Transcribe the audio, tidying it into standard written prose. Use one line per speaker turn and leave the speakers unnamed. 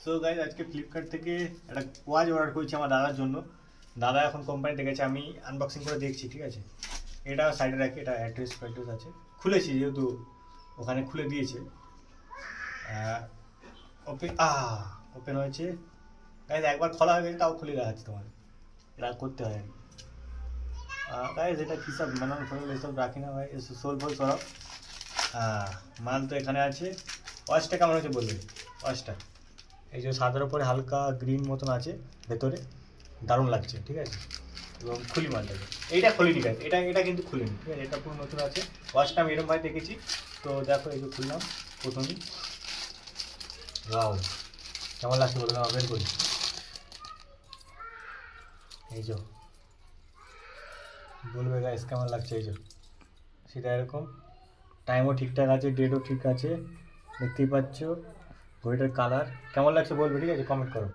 So guys আজকে Flipkart থেকে একটা ওয়াচ অর্ডার করেছি আমার দাদার জন্য। দাদা এখন কোম্পানিতে গেছে, আমি আনবক্সিং করে দেখছি, ঠিক আছে। এটা সাইডে রাখি, এটা অ্যাড্রেস ফ্যাড্রেস আছে, খুলেছি যেহেতু ওখানে খুলে দিয়েছে। ওপেন ওপেন হয়েছে গাইজ, একবার খোলা হয়ে গেছে, তাও খুলে দেখাচ্ছে তোমার, এটা করতে হয় আর কি। গাইজ এটা কী সব ম্যানুয়াল ফ্যানুয়াল এসব রাখি না ভাই, এসব সোল ফোল সরাও। মাল তো এখানে আছে। ওয়াচটা কেমন হয়েছে বলবে? ওয়াচটা এই যে সাদার উপরে হালকা গ্রিন মতন আছে ভেতরে, দারুণ লাগছে, ঠিক আছে। এবং খুলি মালটাকে, এইটা খুলিনি গাইজ, এটা এটা কিন্তু খুলিনি, ঠিক আছে। এটা পুরো নতুন আছে। ওয়াচটা আমি এরকম ভাই দেখেছি, তো দেখো এই যে খুললাম প্রথমেই। রাও কেমন লাগছে বলে ওপেন করি। এই যে বলবে গাইজ কেমন লাগছে, এই যে সেটা এরকম, টাইমও ঠিকঠাক আছে, ডেটও ঠিক আছে, দেখতেই পাচ্ছ। ঘড়িটার কালার কেমন লাগছে বলবে, ঠিক আছে, কমেন্ট করো।